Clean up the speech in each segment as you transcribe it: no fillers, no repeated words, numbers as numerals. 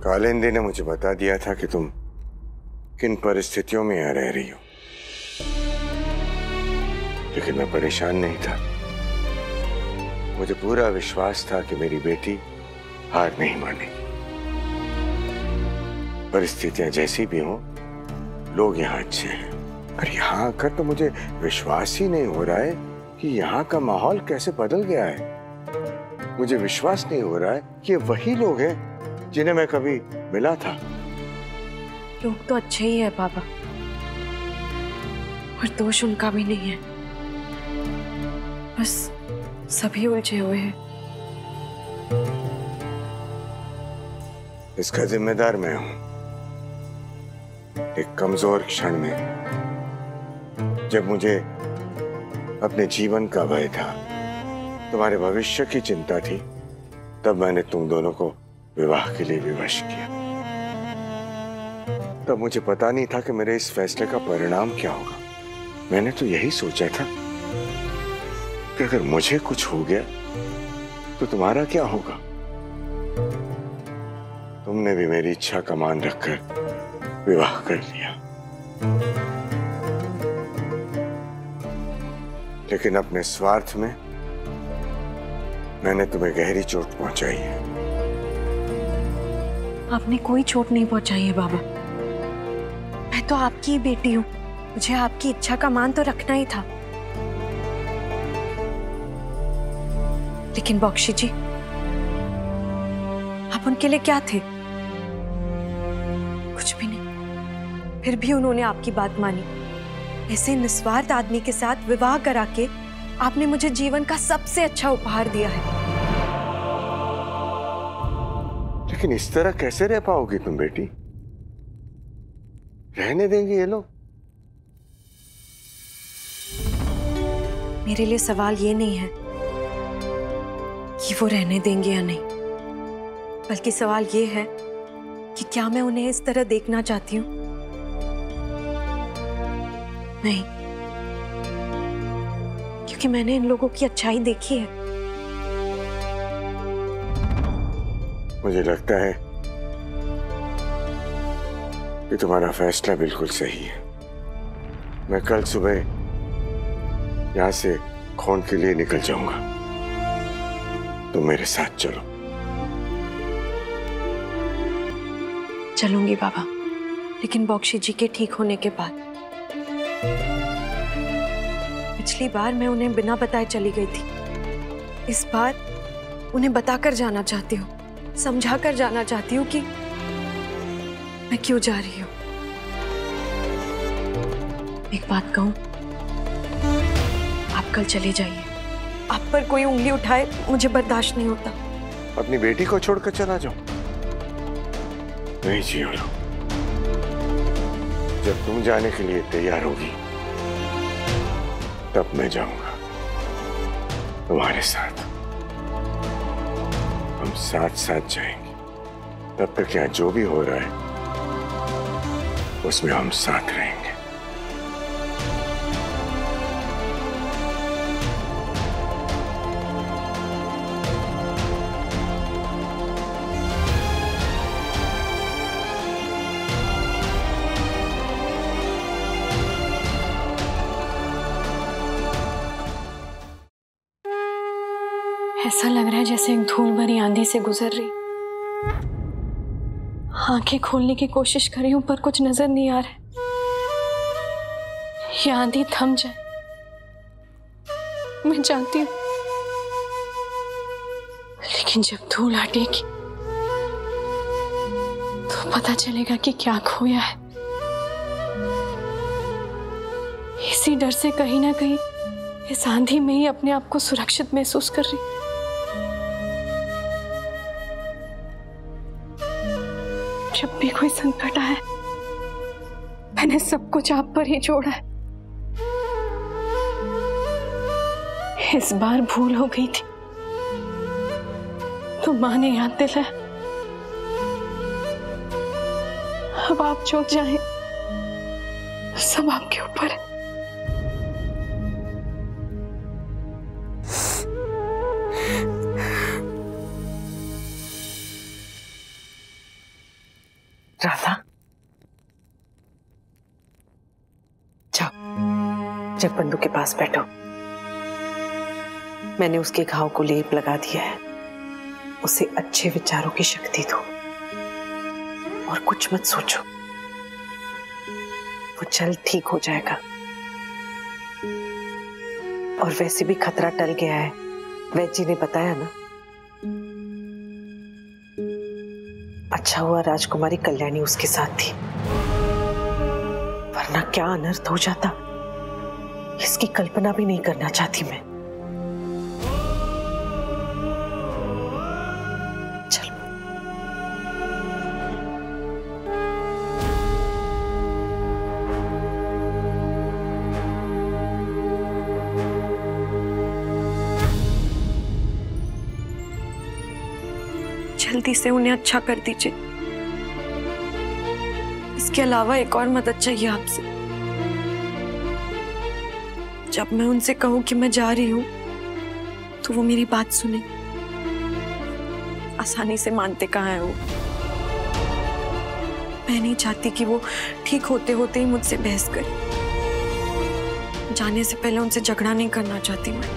कालिंदी ने मुझे बता दिया था कि तुम किन परिस्थितियों में यहाँ रह रही हो, लेकिन मैं परेशान नहीं था। मुझे पूरा विश्वास था कि मेरी बेटी हार नहीं मानेगी। परिस्थितियां जैसी भी हों, लोग यहाँ अच्छे हैं। और यहाँ आकर तो मुझे विश्वास ही नहीं हो रहा है कि यहाँ का माहौल कैसे बदल गया है। मुझे विश्वास नहीं हो रहा है कि ये वही लोग हैं जिन्हें मैं कभी मिला था। लोग तो अच्छे ही है बाबा, और दोष उनका भी नहीं है, बस सभी उलझे हुए हैं। इसका जिम्मेदार मैं हूं। एक कमजोर क्षण में, जब मुझे अपने जीवन का भय था, तुम्हारे भविष्य की चिंता थी, तब मैंने तुम दोनों को विवाह के लिए विवश किया। तब मुझे पता नहीं था कि मेरे इस फैसले का परिणाम क्या होगा। मैंने तो यही सोचा था कि अगर मुझे कुछ हो गया तो तुम्हारा क्या होगा। तुमने भी मेरी इच्छा का मान रखकर विवाह कर लिया, लेकिन अपने स्वार्थ में मैंने तुम्हें गहरी चोट पहुंचाई है। आपने कोई चोट नहीं पहुंचाई है बाबा। मैं तो आपकी ही बेटी हूँ, मुझे आपकी इच्छा का मान तो रखना ही था। लेकिन बख्शी जी, आप उनके लिए क्या थे? कुछ भी नहीं। फिर भी उन्होंने आपकी बात मानी। ऐसे निस्वार्थ आदमी के साथ विवाह करा के आपने मुझे जीवन का सबसे अच्छा उपहार दिया है। लेकिन इस तरह कैसे रह पाओगी तुम बेटी? रहने देंगे ये लोग? मेरे लिए सवाल ये नहीं है कि वो रहने देंगे या नहीं, बल्कि सवाल ये है कि क्या मैं उन्हें इस तरह देखना चाहती हूँ? नहीं, क्योंकि मैंने इन लोगों की अच्छाई देखी है। मुझे लगता है कि तुम्हारा फैसला बिल्कुल सही है। मैं कल सुबह यहां से खून के लिए निकल जाऊंगा। तुम मेरे साथ चलो। चलूंगी बाबा, लेकिन बख्शी जी के ठीक होने के बाद। पिछली बार मैं उन्हें बिना बताए चली गई थी। इस बार उन्हें बताकर जाना चाहती हूँ, समझाकर जाना चाहती हूँ कि मैं क्यों जा रही हूँ। एक बात कहूँ, आप कल चले जाइए। आप पर कोई उंगली उठाए मुझे बर्दाश्त नहीं होता। अपनी बेटी को छोड़कर चला जाओ? नहीं जियो, जब तुम जाने के लिए तैयार होगी तब मैं जाऊंगा तुम्हारे साथ। हम साथ साथ जाएंगे। तब तक यहाँ जो भी हो रहा है उसमें हम साथ रहेंगे। ऐसा लग रहा है जैसे एक धूल भरी आंधी से गुजर रही। आंखें खोलने की कोशिश कर रही हूं पर कुछ नजर नहीं आ रहा है। ये आंधी थम जाए, मैं जानती हूं, लेकिन जब धूल हटेगी तो पता चलेगा कि क्या खोया है। इसी डर से कहीं ना कहीं इस आंधी में ही अपने आप को सुरक्षित महसूस कर रही। जब भी कोई संकट आया, मैंने सब कुछ आप पर ही छोड़ा है। इस बार भूल हो गई थी तो माँ ने याद दिलाया। अब आप जो चाहें सब आपके ऊपर है। राधा, जाओ जगबंधु के पास बैठो। मैंने उसके घाव को लेप लगा दिया है। उसे अच्छे विचारों की शक्ति दो और कुछ मत सोचो, वो जल्द ठीक हो जाएगा। और वैसे भी खतरा टल गया है, वैद्य जी ने बताया ना। अच्छा हुआ राजकुमारी कल्याणी उसके साथ थी, वरना क्या अनर्थ हो जाता, इसकी कल्पना भी नहीं करना चाहती मैं। चलो। जल्दी से उन्हें अच्छा कर दीजिए। इसके अलावा एक और मदद चाहिए आपसे। जब मैं उनसे कहूं कि मैं जा रही हूं, तो वो मेरी बात सुने। आसानी से मानते कहाँ है वो। मैं नहीं चाहती कि वो ठीक होते होते ही मुझसे बहस करे। जाने से पहले उनसे झगड़ा नहीं करना चाहती मैं।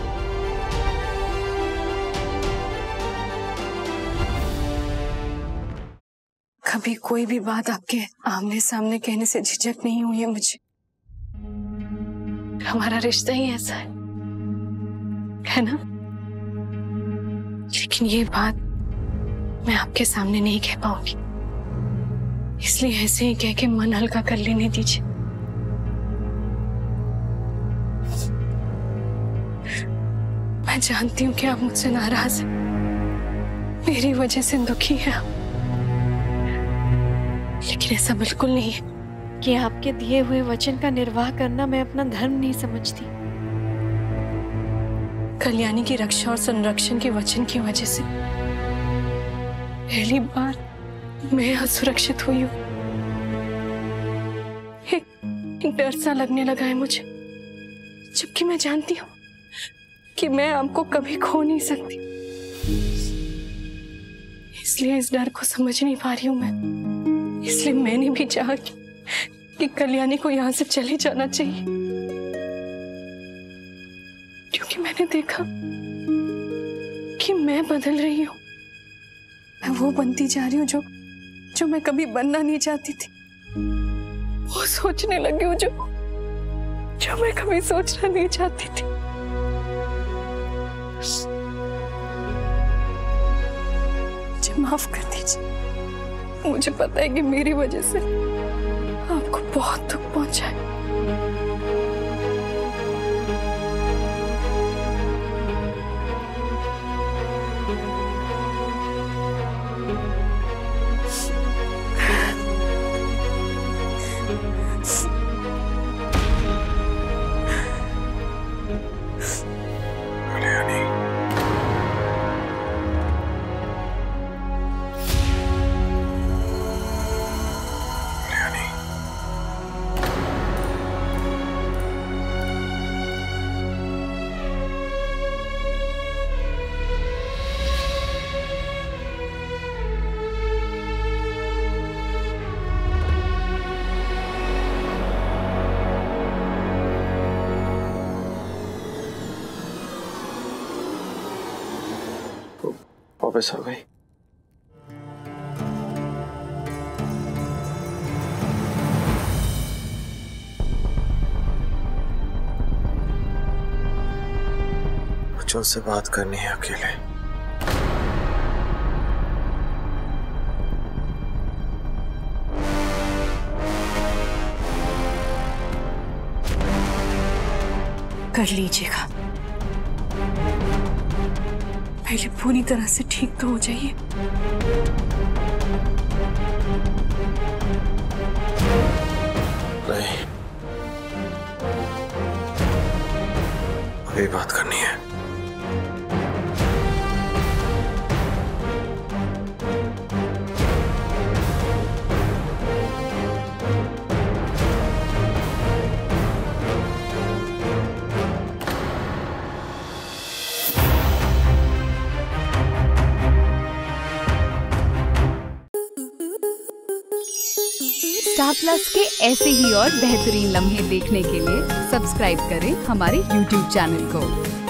कभी कोई भी बात आपके आमने सामने कहने से झिझक नहीं हुई है मुझे। हमारा रिश्ता ही ऐसा है ना? लेकिन ये बात मैं आपके सामने नहीं कह पाऊंगी, इसलिए ऐसे ही कह के मन हल्का कर लेने दीजिए। मैं जानती हूँ कि आप मुझसे नाराज हैं, मेरी वजह से दुखी हैं आप, लेकिन ऐसा बिल्कुल नहीं है कि आपके दिए हुए वचन का निर्वाह करना मैं अपना धर्म नहीं समझती। कल्याणी की रक्षा और संरक्षण के वचन की वजह से पहली बार मैं असुरक्षित हुई हूँ। एक डर सा लगने लगा है मुझे, जबकि मैं जानती हूँ कि मैं आपको कभी खो नहीं सकती। इसलिए इस डर को समझ नहीं पा रही हूँ मैं। इसलिए मैंने भी चाहा कि कल्याणी को यहाँ से चले जाना चाहिए, क्योंकि मैंने देखा कि मैं बदल रही हूँ। मैं वो बनती जा रही हूँ जो मैं कभी बनना नहीं चाहती थी। वो सोचने लगी हूँ जो मैं कभी सोचना नहीं चाहती थी। मुझे माफ कर दीजिए। मुझे पता है कि मेरी वजह से आपको बहुत दुख पहुंचा है। वापस आ गई। मुझे उससे बात करनी है अकेले। कर लीजिएगा, पहले पूरी तरह से ठीक तो हो जाइए। नहीं, अभी बात करनी है। स्टार प्लस के ऐसे ही और बेहतरीन लम्हे देखने के लिए सब्सक्राइब करें हमारे YouTube चैनल को।